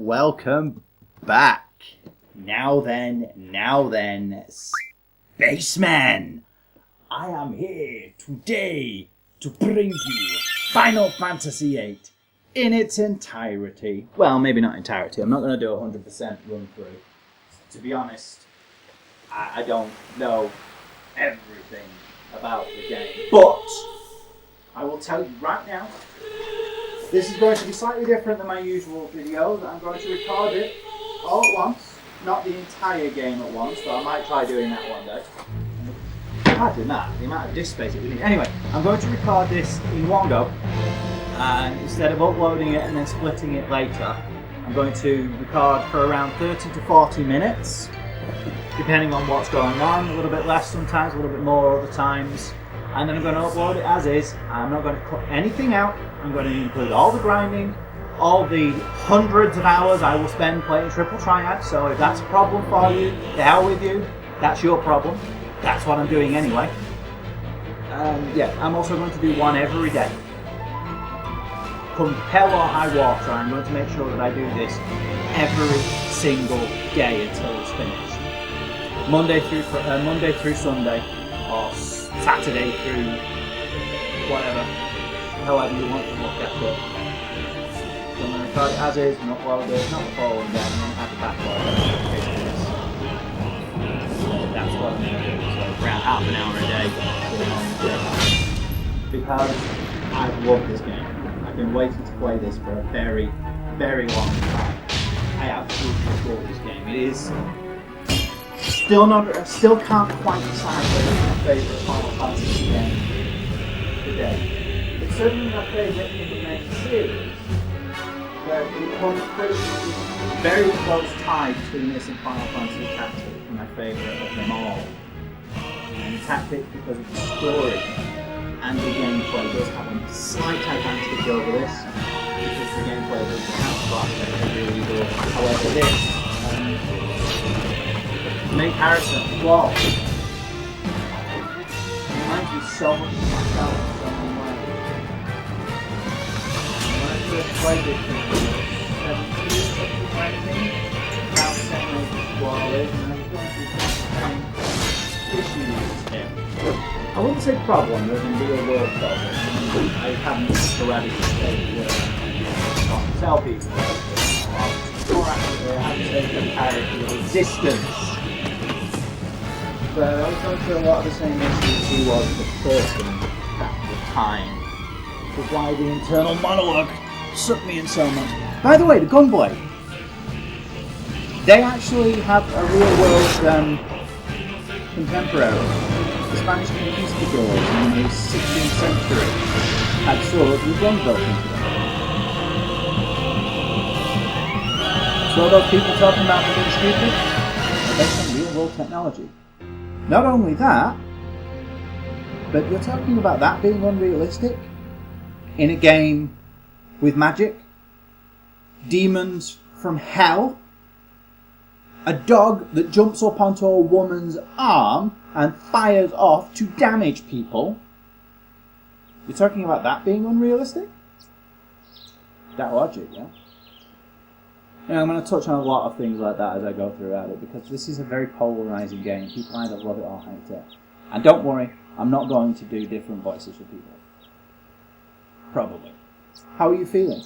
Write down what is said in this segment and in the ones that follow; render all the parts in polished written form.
welcome back. Now then, spacemen. I am here today to bring you Final Fantasy VIII in its entirety. Well, maybe not entirety. I'm not going to do a 100% run through. To be honest, I don't know everything about the game. But I will tell you right now, this is going to be slightly different than my usual videos. I'm going to record it all at once. Not the entire game at once, but I might try doing that one day. Imagine that, the amount of disk space it would need. Anyway, I'm going to record this in one go. And instead of uploading it and then splitting it later, I'm going to record for around 30 to 40 minutes, depending on what's going on. A little bit less sometimes, a little bit more other times. And then I'm going to upload it as is. I'm not going to cut anything out. I'm going to include all the grinding, all the hundreds of hours I will spend playing Triple Triad. So if that's a problem for you, the hell with you. That's your problem. That's what I'm doing anyway. Yeah, I'm also going to do one every day. Come hell or high water, I'm going to make sure that I do this every single day until it's finished. Monday through Sunday, or Saturday through whatever, however you want to look at it. So I'm going to record it as is, not upload it, not the following day, and then add the backlog. That's what I'm going to do. So around half an hour a day. Because I love this game. I've been waiting to play this for a very, very long time. I absolutely love this game. It is still can't quite decide whether it's my favourite Final Fantasy game today. It's certainly my favourite in the main series, but it comes pretty very close tie between this and Final Fantasy Tactics for my favourite of them all. And Tactics because of the story and the gameplay does have a slight advantage over this, because the gameplay does have aspects of really good. However, this main character, Flaw, reminds me so much of myself in so many ways. When I first played this in 17, something like that, about the same age as Flaw is, and I was going through some issues with him. I wouldn't say problem, there's a real world problem. I haven't eradicated it. Tell people. More accurately, I would say the character of existence. But I was going through a lot of the same issues he was as a person at the time. Which is why the internal monologue sucked me in so much. By the way, the Gunblade. They actually have a real world contemporary. The Spanish conquistadors in the 16th century had swords with guns built into them. So those people talking about them being stupid are based on real world technology. Not only that, but you're talking about that being unrealistic in a game with magic, demons from hell, a dog that jumps up onto a woman's arm and fires off to damage people. You're talking about that being unrealistic? That logic, yeah? And I'm going to touch on a lot of things like that as I go throughout it, because this is a very polarizing game. People either love it or hate it. And don't worry, I'm not going to do different voices for people. Probably. How are you feeling?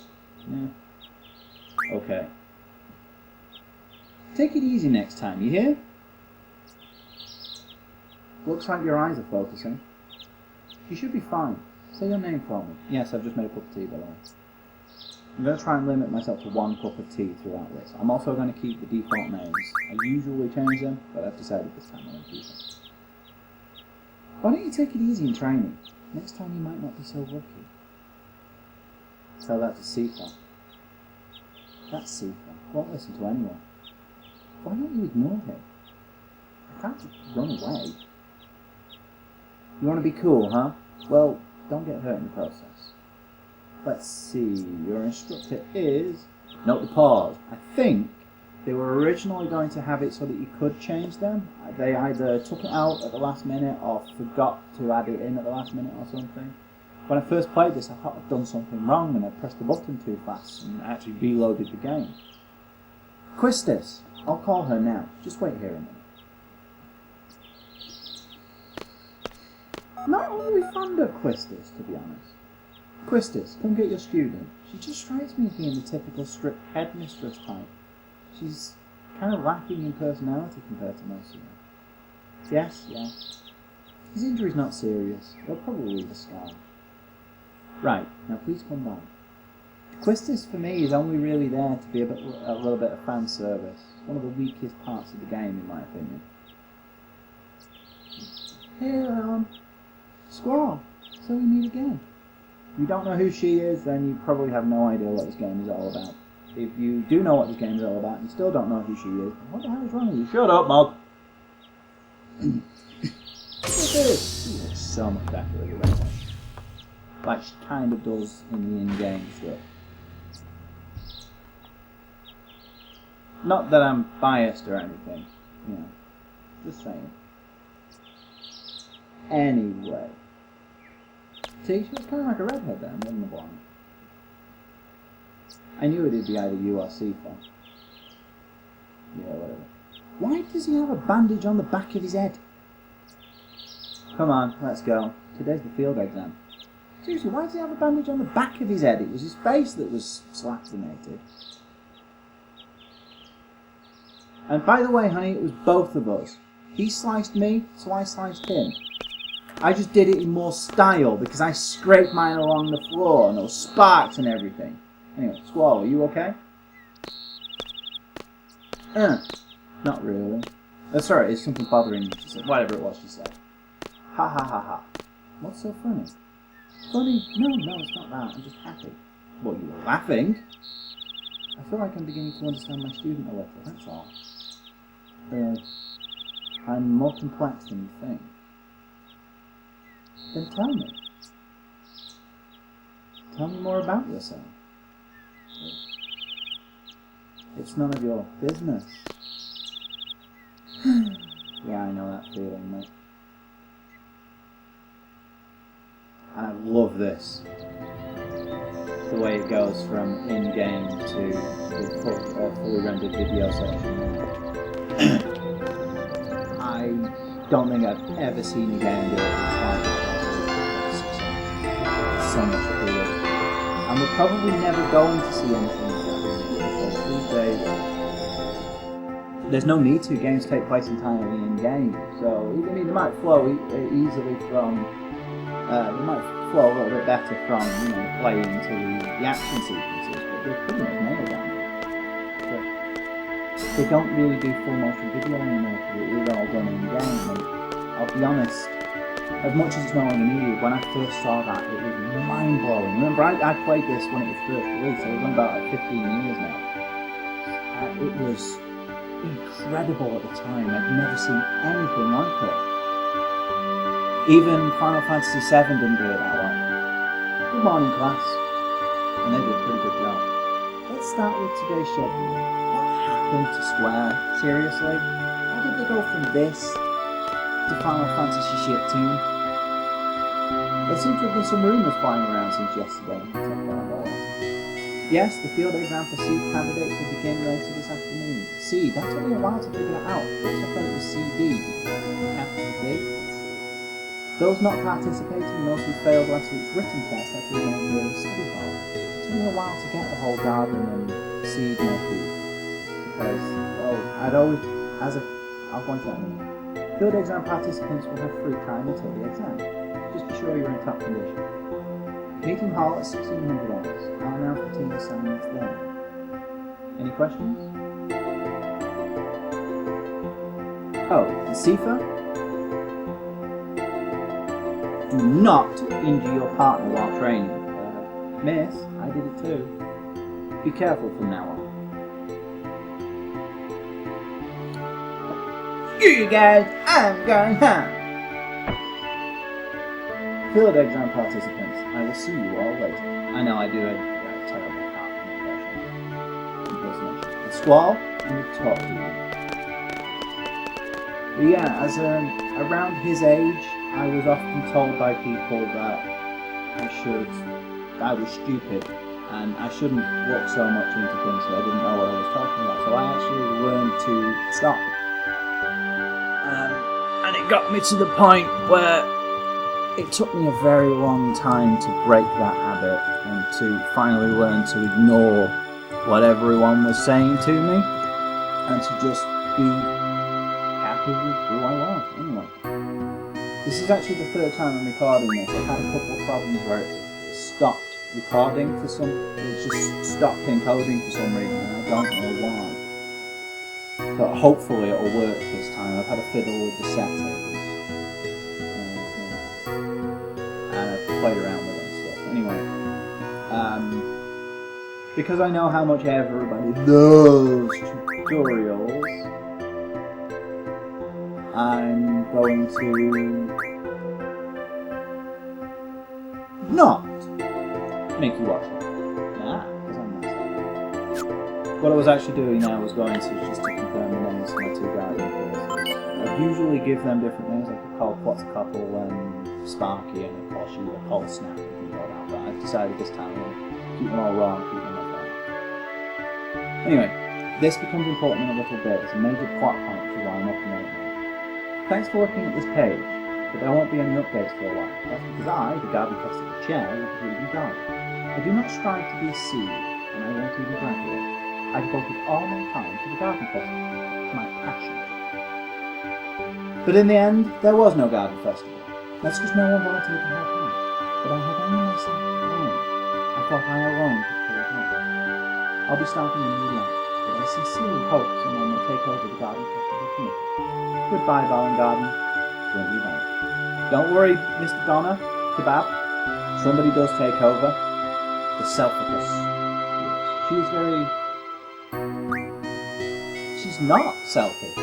Yeah. Okay. Take it easy next time, you hear? Looks like your eyes are focusing. You should be fine. Say your name for me. Yes, I've just made a cup of tea, by the way. I'm going to try and limit myself to one cup of tea throughout this. I'm also going to keep the default names. I usually change them, but I've decided this time I'm going to keep them. Why don't you take it easy in training? Next time you might not be so lucky. Tell that to Sifa. That's Sifa. Won't listen to anyone. Why don't you ignore him? I can't just run away. You want to be cool, huh? Well, don't get hurt in the process. Let's see, your instructor is... Note the pause. I think they were originally going to have it so that you could change them. They either took it out at the last minute or forgot to add it in at the last minute or something. When I first played this, I thought I'd done something wrong and I pressed the button too fast and actually reloaded the game. Quistis. I'll call her now. Just wait here a minute. Not only fond of Quistis, to be honest. Quistis, come get your student. She just strikes me as being the typical strict headmistress type. She's kind of lacking in personality compared to most of them. Yes, yeah. His injury's not serious. They'll probably leave a scar. Right, now please come back. Quistis for me is only really there to be a little bit of fan service. It's one of the weakest parts of the game, in my opinion. Hey, Squirrel, so we meet again. If you don't know who she is, then you probably have no idea what this game is all about. If you do know what this game is all about and you still don't know who she is, what the hell is wrong with you? Shut up, Mog! She looks so much better as a redhead. Like she kind of does in the in-game stuff. Not that I'm biased or anything, you know, just saying. Anyway. See, she was kind of like a redhead then, wasn't a blonde. I knew it'd be either you or Sifa. Yeah, whatever. Why does he have a bandage on the back of his head? Come on, let's go. Today's the field exam. Seriously, why does he have a bandage on the back of his head? It was his face that was slacinated. And by the way, honey, it was both of us. He sliced me, so I sliced him. I just did it in more style because I scraped mine along the floor and there were sparks and everything. Anyway, Squall, are you okay? Not really. Oh, sorry, it's something bothering you, she said. Whatever it was, she said. Ha ha ha ha. What's so funny? Funny? No, it's not that. I'm just happy. Well, you were laughing. I feel like I'm beginning to understand my student a little, that's all. I'm more complex than you think. Then tell me. Tell me more about yourself. It's none of your business. Yeah, I know that feeling, mate. And I love this. The way it goes from in-game to the fully rendered video section. I don't think I've ever seen a game do it as so much cooler. And we're probably never going to see anything like that, because these days there's no need to. Games take place entirely in game, so I mean they might flow easily from. They might flow a little bit better from playing to the action sequences, but they're pretty much nailed down. But they don't really do full motion video anymore because it is all done in game. And I'll be honest, as much as it's no longer needed, when I first saw that, it was mind blowing. Remember, I played this when it was first released, so it was on about 15 years now. It was incredible at the time. I'd never seen anything like it. Even Final Fantasy VII didn't do it that well. Good morning, class. And they did a pretty good job. Let's start with today's schedule. What happened to Square? Seriously? How did they go from this to Final Fantasy shit tune? There seem to have been some rumours flying around since yesterday. Yes, the field exam for seed candidates will begin later this afternoon. Seed, that took me a while to figure that out. First I thought it was CD. Capital D. Those not participating and those who failed last week's written test had to remain in the study hall. It took me a while to get the whole garden and seed motif. Because, I'd always, I'll point out now. Field exam participants will have free time until the exam. Just be sure you're in top condition. Meeting hall at 1600 hours. I'll announce the team assignments then. Any questions? Oh, and Sifa? Do not injure your partner while training. Miss, I did it too. Be careful from now on. Screw you guys, I'm going home. Field exam participants, I will see you all later. I know I do a terrible impersonation. But Squall, I need to talk to you. But yeah, as around his age, I was often told by people that I was stupid and I shouldn't look so much into things, so I didn't know what I was talking about. So I actually to stop. And it got me to the point where it took me a very long time to break that habit and to finally learn to ignore what everyone was saying to me and to just be happy with who I was. Anyway, this is actually the third time I'm recording this. I've had a couple of problems where it stopped recording it just stopped encoding for some reason, and I don't know why. But hopefully it'll work this time. I've had a fiddle with the settings. And I've played around with it and stuff. Anyway, because I know how much everybody loves tutorials, I'm going to not make you watch it. Because I'm not. What I was actually doing now was going to just to confirm the names of my two guardian forces. I usually give them different names, like I call Quetzalcoatl Sparky, and I call Shiva Cold Snap, and things like that. But I've decided this time I'm going to keep them all raw and keep them up there. Anyway, this becomes important in a little bit. It's a major plot point for why I'm up and out. Thanks for looking at this page, but there won't be any updates for a while. That's because I, the garden festival chair, will be leaving garden. I do not strive to be a seed, and I won't even graduate. I devoted all my time to the garden festival, my passion. But in the end, there was no garden festival. That's because no one volunteered to help out. But I had only myself alone. I thought I alone could pull it off. I'll be starting a new life, but I sincerely hope someone will take over the garden festival committee. Goodbye, Barn Garden. Don't be bad. Don't worry, Mr. Donna, Kebab. Somebody does take over. The Selficus. She is very... She's not selfish.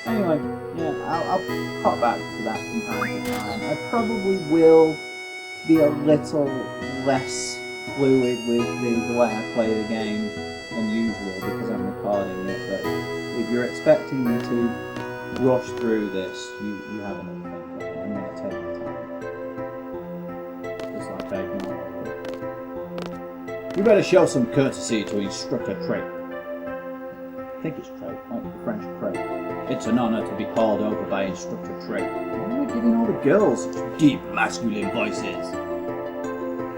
Anyway, yeah, I'll pop back to that from time to time. I probably will be a little less fluid with the way I play the game than usual because I'm recording it, but if you're expecting me to rush through this, you have enough thing. I'm going to take my time. Just like bacon on it. You better show some courtesy to Instructor Trape. I think it's Trape, like the French crepe. It's an honour to be called over by Instructor Trape. Why are we giving all the girls such deep masculine voices?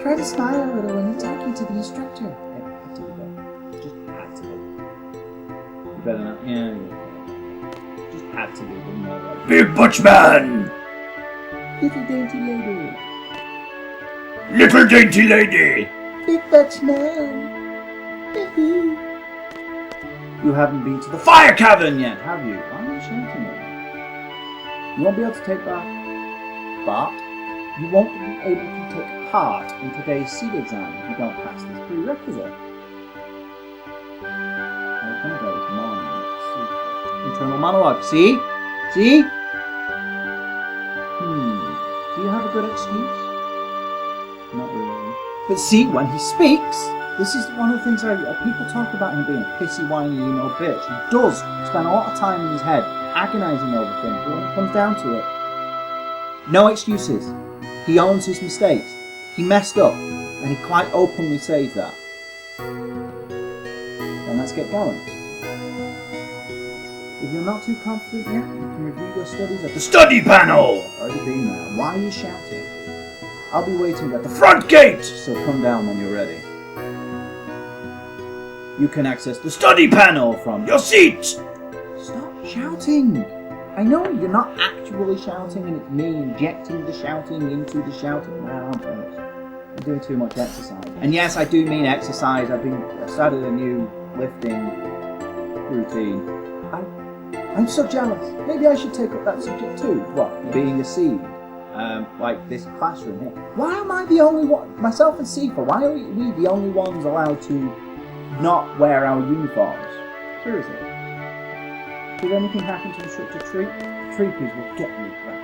Try to smile a little when you're talking to the instructor. It had to be done. Just had to be. You better not. Yeah. Just had to be. Didn't know that. Big Butch Man! Little dainty lady. Little dainty lady! Big Butch Man! You haven't been to the fire cavern yet, have you? Why are you shouting at me? You won't be able to take that. But you won't be able to take part in today's seed exam if you don't pass this prerequisite. Internal monologue. See? See? Do you have a good excuse? Not really. But see, when he speaks, this is one of the things people talk about him being a pissy, whiny, emo bitch. He does spend a lot of time in his head agonising over things, but when it comes down to it, no excuses. He owns his mistakes. He messed up, and he quite openly says that. Then let's get going. If you're not too confident yet, you can review your studies at the study panel! Already been there. Why are you shouting? I'll be waiting at the front gate! So come down when you're ready. You can access the study panel from your seat! Stop shouting! I know you're not actually shouting and it's me injecting the shouting into the shouting. Well, I'm doing too much exercise. And yes, I do mean exercise. I've started a new lifting routine. I'm so jealous. Maybe I should take up that subject too. What? Being a seed. Like this classroom here. Why am I the only one? Myself and Sifa, why are we the only ones allowed to not wear our uniforms? Seriously. Did anything happen to Instructor Treat? Treepies will get you back.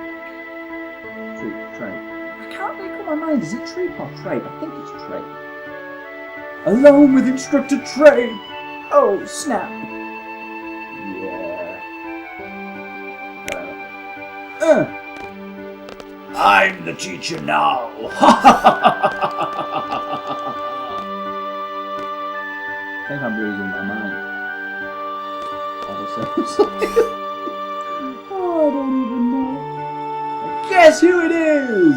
Treat. I can't make up my mind. Is it Treat or Trape? I think it's Trape. Alone with Instructor Trape! Oh, snap! Yeah. I'm the teacher now. I think I'm losing my mind. Oh, I don't even know. Guess who it is?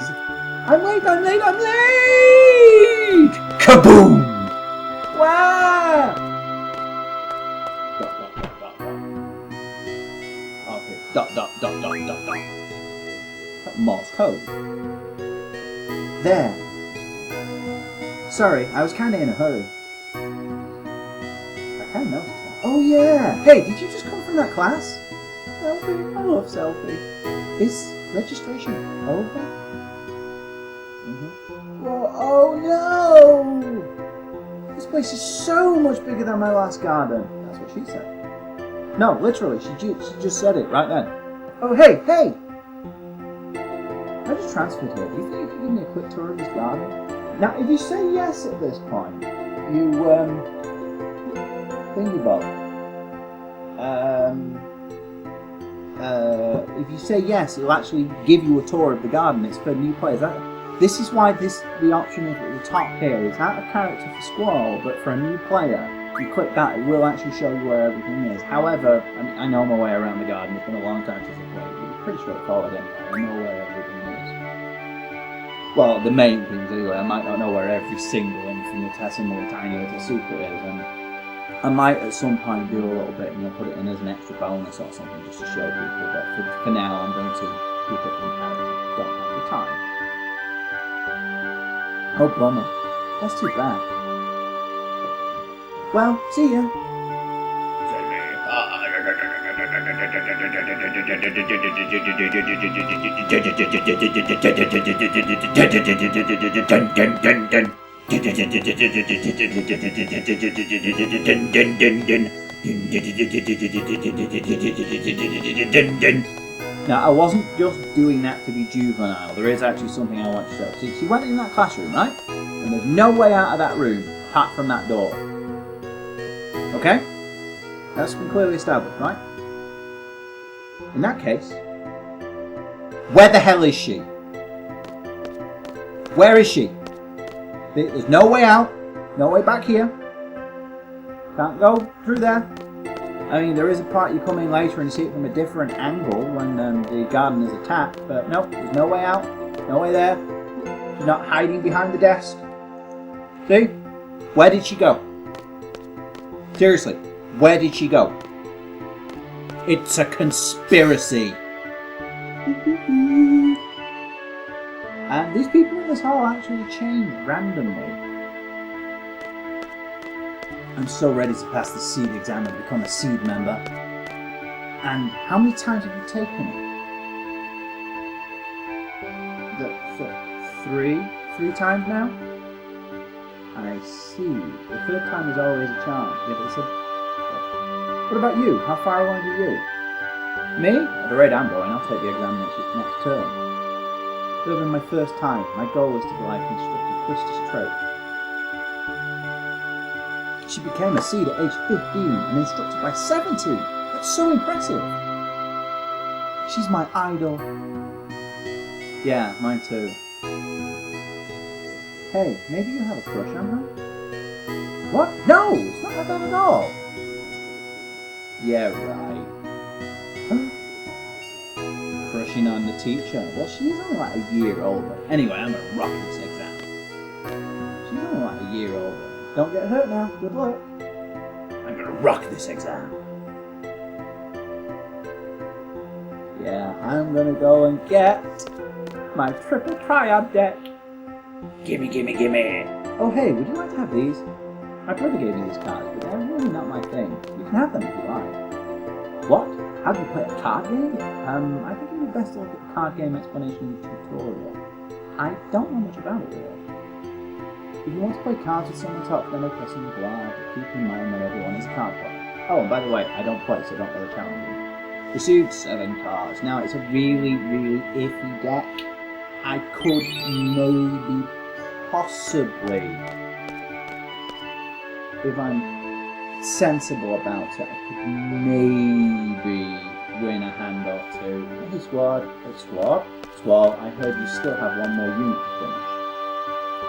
I'm late! Kaboom! Wow! Okay, dot. Morse code. There. Sorry, I was kind of in a hurry. I kind of noticed that. Oh yeah! Hey, did you just come from that class? Selfie? I love selfie. Is registration over? Whoa, oh no! This place is so much bigger than my last garden. That's what she said. No, literally, she just said it right then. Oh, hey! I just transferred here. Do you think you could give me a quick tour of this garden? Now, if you say yes at this point, you, thingy bob. If you say yes, it'll actually give you a tour of the garden. It's for new players. This is why the option at the top here is out of character for Squall, but for a new player, you click that, it will actually show you where everything is. However, I know my way around the garden. It's been a long time since I played it. It's pretty straightforward anyway. I know where everything is. Well, the main things anyway. I might not know where every single infinitesimal tiny little secret is, and I might at some point do a little bit, put it in as an extra bonus or something just to show people. But for now, I'm going to keep it in character. Don't have the time. Oh, bummer. That's too bad. Well, see ya. Now, I wasn't just doing that to be juvenile. There is actually something I want to show. See, she went in that classroom, right? And there's no way out of that room apart from that door. Okay? That's been clearly established, right? In that case, where the hell is she? Where is she? There's no way out, no way back here. Can't go through there. I mean, there is a part you come in later and see it from a different angle when the garden is attacked, but nope, there's no way out, no way there. She's not hiding behind the desk. See? Where did she go? Seriously, where did she go? It's a conspiracy. And these people in this hall actually change randomly. I'm so ready to pass the seed exam and become a seed member. And how many times have you taken it? Three times now? I see. The third time is always a chance. What about you? How far along are you? Me? At the rate I'm going, I'll take the exam next term. It'll be my first time. My goal is to be like Instructor Christus Trope. She became a seed at age 15 and instructed by 70. That's so impressive. She's my idol. Yeah, mine too. Hey, maybe you have a crush on her? What? No, it's not like that at all. Yeah, right. Huh? Crushing on the teacher. Well, she's only like a year older. Anyway, I'm gonna rock this exam. She's only like a year older. Don't get hurt now. Good luck. I'm gonna rock this exam. Yeah, I'm gonna go and get my triple triad deck. Gimme. Oh hey, would you like to have these? My brother gave me these cards, but they're really not my thing. You can have them if you like. What? How do you play a card game? I think it would be best to look at the card game explanation in the tutorial. I don't know much about it really. If you want to play cards with someone top, then they're pressing the bar, but keep in mind that everyone is a card player. Oh, and by the way, I don't play, so don't really count me. Received 7 cards. Now, it's a really iffy deck. I could maybe, possibly, if I'm sensible about it, I could maybe win a hand or two. Hey, squad. Squall, I heard you still have one more unit to finish.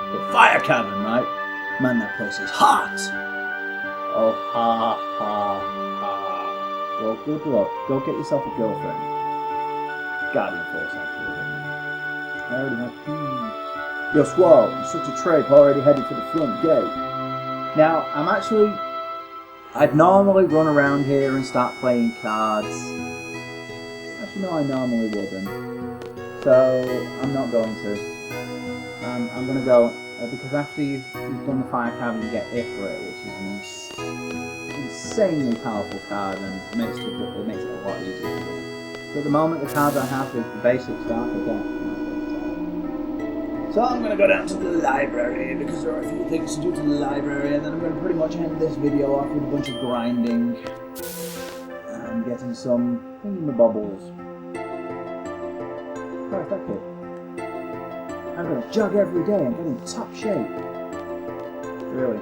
The fire cavern, right? Man, that place is hot! Oh, ha, ha, ha. Well, good luck. Go get yourself a girlfriend. Guardian Force, actually. I already have two. Yo, Squall, you're such a trip, already headed for the front gate. Now, I'd normally run around here and start playing cards. Actually, no, I normally wouldn't. So, I'm not going to. I'm going to go, because after you've done the 5 card, you get Ifrit, which is an insanely powerful card, and it makes it a lot easier to win. But at the moment, the cards I have is the basic starter deck. So I'm going to go down to the library, because there are a few things to do to the library, and then I'm going to pretty much end this video off with a bunch of grinding, and getting some thingamabobbles. How effective. I'm going to jog every day and get in top shape. Really.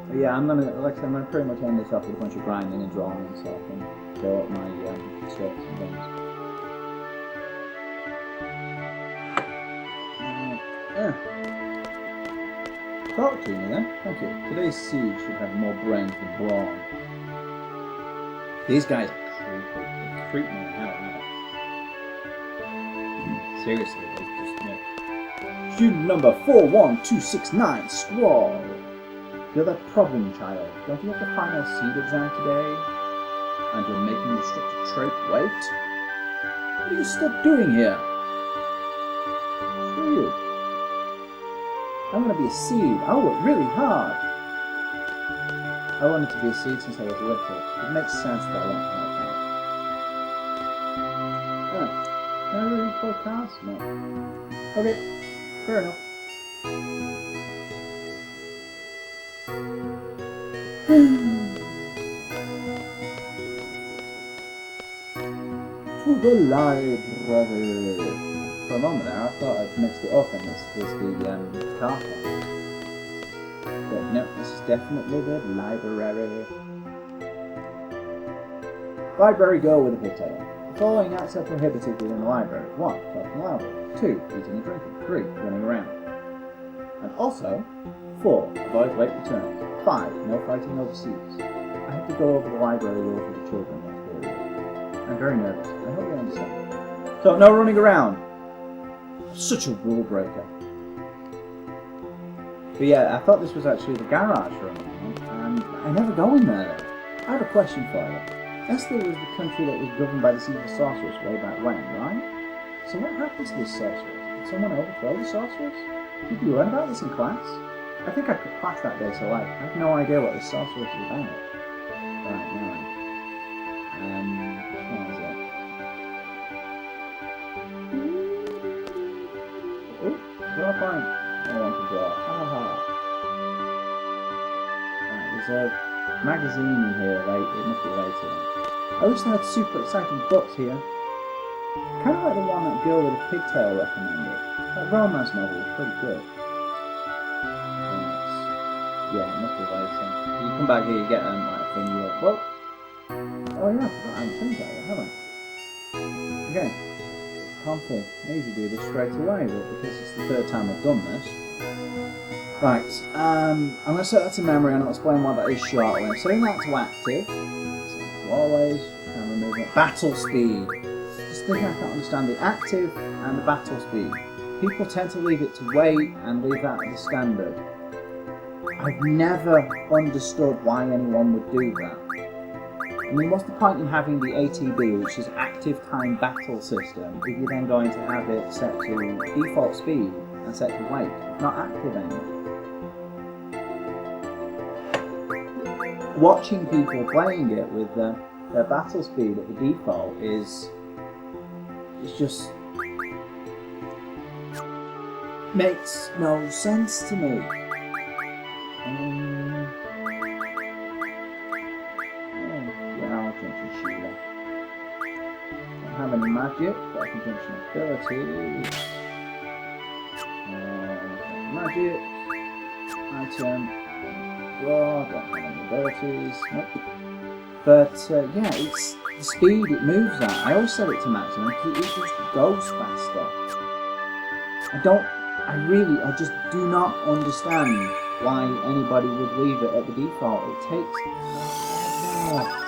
But yeah, I'm going to pretty much end this off with a bunch of grinding and drawing, so I can go up my surface and things. Talk to me then. Thank you. Today's siege should have more brains than brawn. These guys are creepy. They creep me out. Seriously, they just make. Student number 41269, Squall. You're that problem child. Don't you have the final seed exam today? And you're making restricted trait wait? What are you still doing here? Screw you. I'm going to be a seed. I work really hard. I wanted to be a seed since I was little. It makes sense that I won't help out. Can I really play cards? No. Okay, fair enough. To the library. For a moment there, I thought I'd mixed it up and this was the car one. But no, this is definitely the library. Library go with a pigtail. The following acts are prohibited within the library. 1. Talking loudly. 2. Eating and drinking. 3. Running around. And also, 4. Avoid late returns. 5. No fighting overseas. I have to go over the library rules with the children next period. I'm very nervous. I hope you understand. So, no running around. Such a rule breaker. But yeah, I thought this was actually the garage room, and I never go in there. I have a question for you. Esther was the country that was governed by the evil sorceress way back when, right? So what happened to this sorceress? Did someone overthrow the sorceress? Did you learn about this in class? I think I took class that day, so I have no idea what this sorceress is about. Right, now. What was it? Draw a point. I want to draw. Ha ha. Right, there's a magazine in here. It must be later. I wish they had super exciting books here. Kind of like the one that girl with a pigtail recommended. That romance novel was pretty good. Yeah, it must be later. You come back here, you get like a thing. You're like, whoa. Oh yeah, I forgot I haven't changed that yet, have I? Okay. Config. I usually do this straight away, but because it's the 3rd time I've done this. Right, I'm going to set that to memory and I'll explain why that is shortly. Setting that to active. Set to always. And remove it. Battle speed. Just think I can't understand the active and the battle speed. People tend to leave it to wait and leave that at the standard. I've never understood why anyone would do that. I mean, what's the point in having the ATB, which is Active Time Battle System, if you're then going to have it set to default speed and set to wait, not active anymore? Watching people playing it with their battle speed at the default is just makes no sense to me. I don't have any magic, but I can jump some abilities. Magic, item, draw, don't have any abilities. Nope. But yeah, it's the speed it moves at. I always set it to maximum because it just goes faster. I just do not understand why anybody would leave it at the default. It takes forever.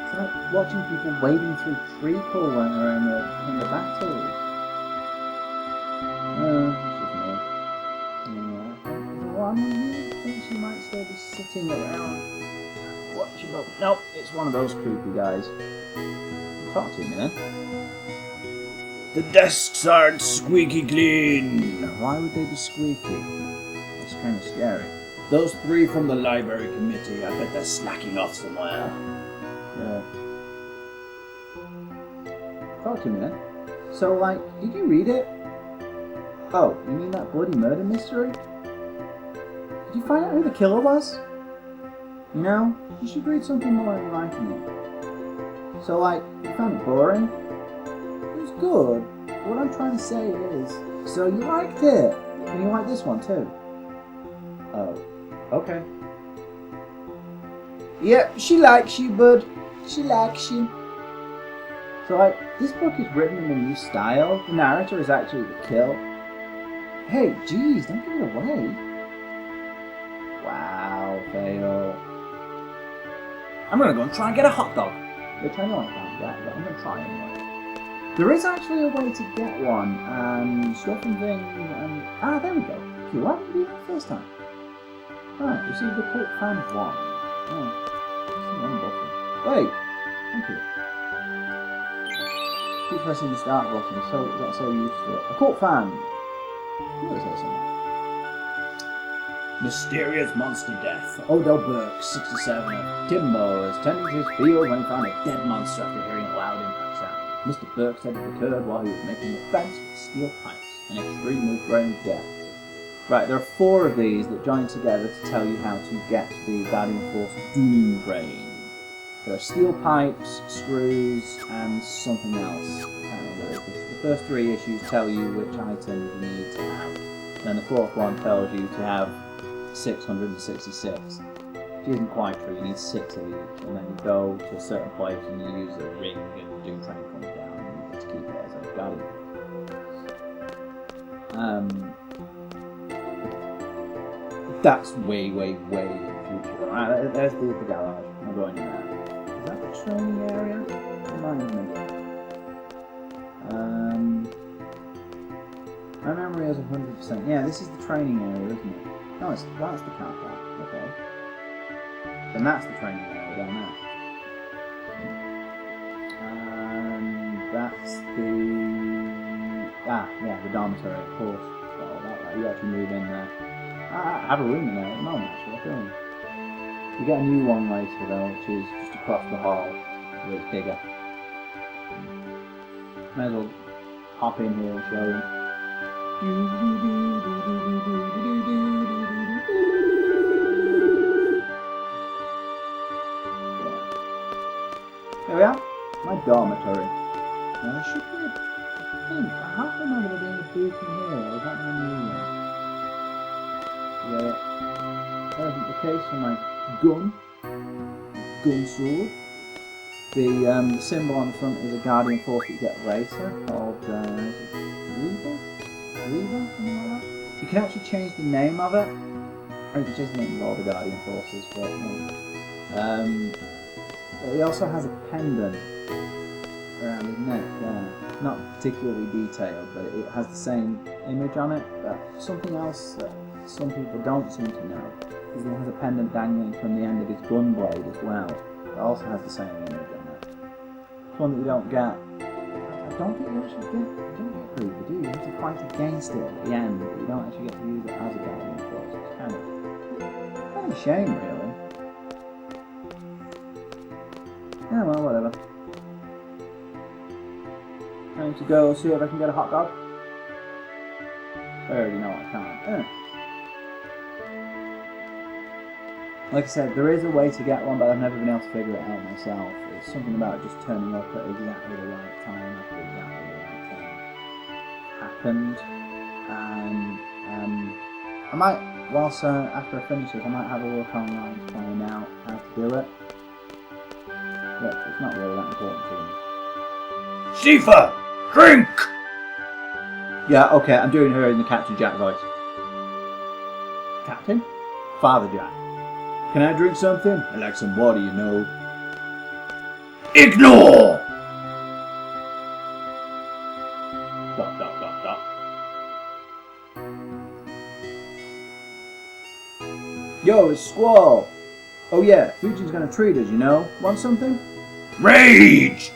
It's like watching people wading through treacle when they're in the battles. It's just me. Yeah. Well, I think she might still be sitting around watching. Nope, it's one of those creepy guys. Talk to me then. The desks aren't squeaky clean. Why would they be squeaky? That's kind of scary. Those 3 from the library committee, I bet they're slacking off somewhere. Yeah. Talk to me then. So, like, did you read it? Oh, you mean that bloody murder mystery? Did you find out who the killer was? You know, you should read something more enlightening. So, like, you found it boring? It was good. What I'm trying to say is, so you liked it, and you like this one too. Oh, okay. Yep, she likes you, bud. She likes you. So, like, this book is written in a new style. The narrator is actually the kill. Hey, geez, don't give it away. Wow, fail. I'm gonna go and try and get a hot dog. Which I know I can't get, but I'm gonna try anyway. There is actually a way to get one, and stuff and things, and... Ah, there we go. Okay, why didn't you do that first time? Right, receive the cult fan 1. Oh, this is one button. Wait! Thank you. Keep pressing the start button, that's so used to it. A cult fan! Who is that somewhere? Mysterious monster death. Odell Burke, 67, of Timbo, is tending to his field when he found a dead monster after hearing a loud impact sound. Mr. Burke said it occurred while he was making a fence with steel pipes, an extremely strange death. Right, there are 4 of these that join together to tell you how to get the Guardian Force Doom Train. There are steel pipes, screws, and something else. I can't remember what it is. The first 3 issues tell you which items you need to have. Then the 4th one tells you to have 666. Which isn't quite true, you need 6 of each. And then you go to a certain place and you use a ring and the Doom Train comes down and you get to keep it as a Guardian. That's way, way, way in the future. Alright, there's the garage. I'm going in there. Is that the training area? Remind me. My memory is 100%. Yeah, this is the training area, isn't it? No, that's the car park. Okay. Then that's the training area down there. And that's the... the dormitory, of course. Got all that right. You actually move in there. I have a room in there at the moment, actually. I feel you. You get a new one later, though, which is just across the hall, where it's bigger. May as well hop in here and show you. There we are. My dormitory. Now, there should be a thing. I have remember there being a booth in here, or is that my new one? Yeah, that isn't the case for my gun sword. The symbol on the front is a Guardian Force that you get later, called Reaver? Something like that? You can actually change the name of it, or you can change the name of all the Guardian Forces, but he also has a pendant around his neck there. Not particularly detailed, but it has the same image on it, but something else that some people don't seem to know is he has a pendant dangling from the end of his gun blade as well. It also has the same image on it. It's one that you don't get. I don't think you actually get Reaver, do you? You have to fight against it at the end, but you don't actually get to use it as a Guardian Force. It's kind of a shame, really. Yeah, well, whatever. Time to go see if I can get a hot dog. I already know I can't. Like I said, there is a way to get one, but I've never been able to figure it out myself. It's something about just turning up at exactly the right time after exactly the right thing happened. And I might, after I finish this, I might have a look online to find out how to do it. But it's not really that important to me. Shifa! Drink! Yeah, okay, I'm doing her in the Captain Jack voice. Captain? Father Jack. Can I drink something? I like some water, you know. Ignore! Dot, dot, dot, dot. Yo, it's Squall. Oh yeah, Fuji's gonna treat us, you know. Want something? Rage!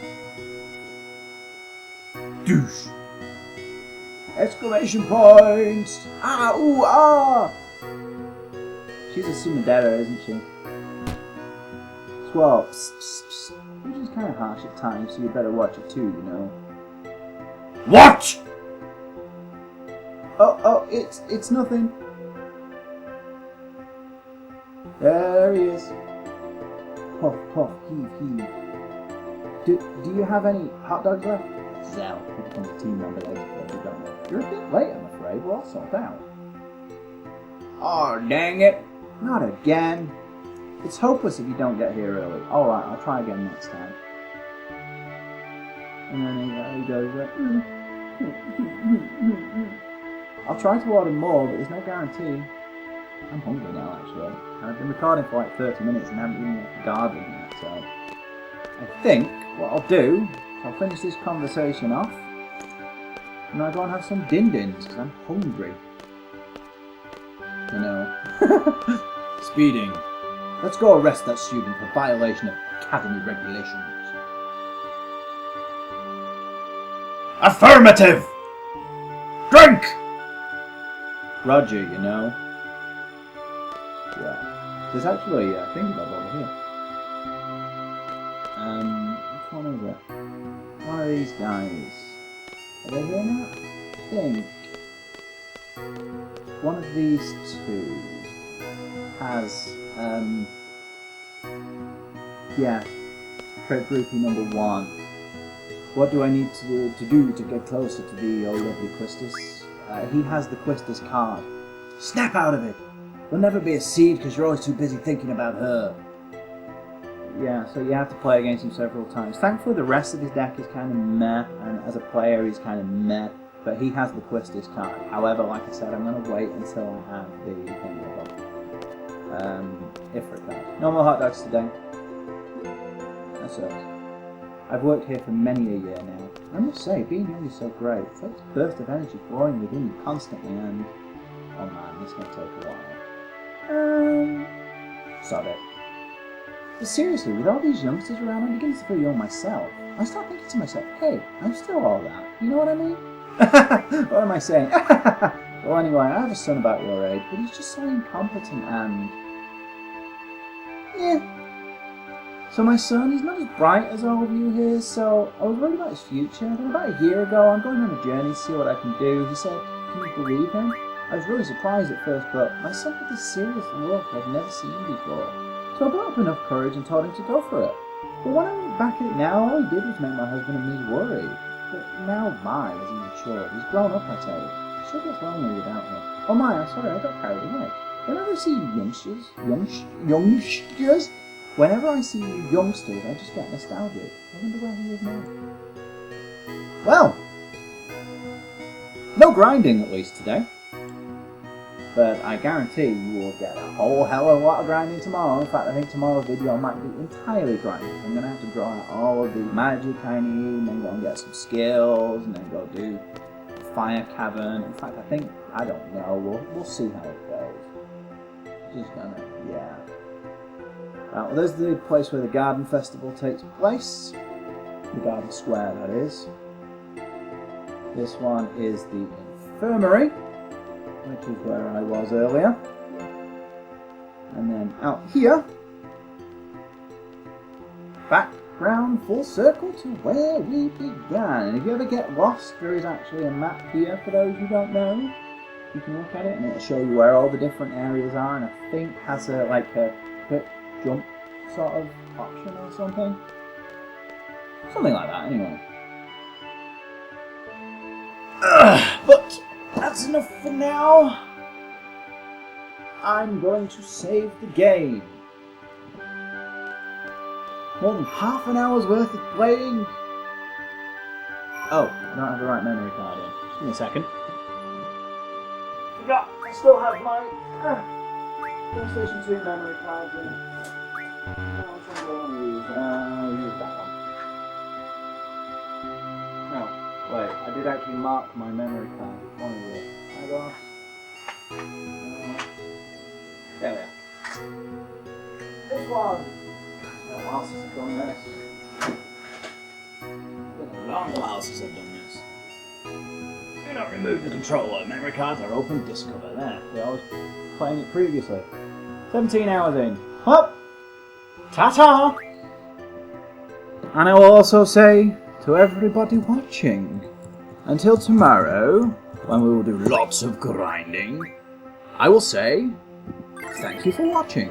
Douche. Exclamation points! Ah, ooh, ah! She's a Sumidera, isn't she? Squall, psst, psst, psst. Fuji's kind of harsh at times, so you better watch it too, you know. What? Oh, it's nothing. There he is. Puff, puff, heave, heave. Do you have any hot dogs left? Zell, who becomes a team member later if you don't know. You're a bit late, I'm afraid. We're all sold out. Oh, dang it. Not again. It's hopeless if you don't get here early. Alright, I'll try again next time. And then he goes like, I'll try to order more, but there's no guarantee. I'm hungry now, actually. I've been recording for like 30 minutes and haven't even gardened yet, so... I think what I'll do is I'll finish this conversation off and I'll go and have some din-dins, because I'm hungry. You know. Speeding. Let's go arrest that student for violation of academy regulations. Affirmative! Drink! Roger, you know. Yeah. There's actually a thingamab over here. Which one is it? One of these guys. Are they here now? I think one of these two has, yeah, trait groupie number 1. What do I need to do to get closer to the lovely Quistis? He has the Quistis card. Snap out of it! There'll never be a seed because you're always too busy thinking about her. Yeah, so you have to play against him several times. Thankfully the rest of his deck is kind of meh, and as a player he's kind of meh, but he has the Quistis card. However, like I said, I'm going to wait until I have the thingamabob. Ifrit card. No more hot dogs today. That sucks. I've worked here for many a year now. I must say, being young is so great. It's like this burst of energy flowing within you constantly, and oh man, this is going to take a while. Sod it. But seriously, with all these youngsters around, I'm beginning to feel young myself. I start thinking to myself, hey, I'm still all that. You know what I mean? What am I saying? Well, anyway, I have a son about your age, but he's just so incompetent and... yeah. So my son, he's not as bright as all of you here, so I was worried about his future. Then about a year ago, I'm going on a journey to see what I can do. He said, can you believe him? I was really surprised at first, but my son had this serious look I'd never seen before. So I built up enough courage and told him to go for it. But when I look back at it now, all he did was make my husband and me worried. But now my, as he matured, he's grown up, I tell you. He sure gets lonely without me. Oh my, I'm sorry, I got carried away. Whenever I see you whenever I see you youngsters, I just get nostalgic. I wonder where he is now. Well, no grinding at least today. But I guarantee you will get a whole hell of a lot of grinding tomorrow. In fact, I think tomorrow's video might be entirely grinding. I'm going to have to draw out all of the magic I need, and then go and get some skills, and then go do a fire cavern. In fact, I don't know, we'll see how it goes. Just gonna, yeah. Well, there's the place where the garden festival takes place. The garden square, that is. This one is the infirmary, which is where I was earlier. And then out here, background full circle to where we began. And if you ever get lost, there is actually a map here for those who don't know. You can look at it and it'll show you where all the different areas are, and I think has a quick jump sort of option or something. Something like that, anyway. But that's enough for now. I'm going to save the game. More than half an hour's worth of playing. Oh, I don't have the right memory card in. Just give me a second. I still have my PlayStation 2 memory cards in. No, which one do I want to use? I'll use that one. No, wait, I did actually mark my memory card. Which one is it? I got. There we are. This one! It's been a while since I've done this. It's been a long while since I've done this. Do not remove the controller. Memory cards are open disk cover. There. See, I was playing it previously. 17 hours in. Up! Ta-ta! And I will also say to everybody watching, until tomorrow, when we will do lots of grinding, I will say thank you for watching.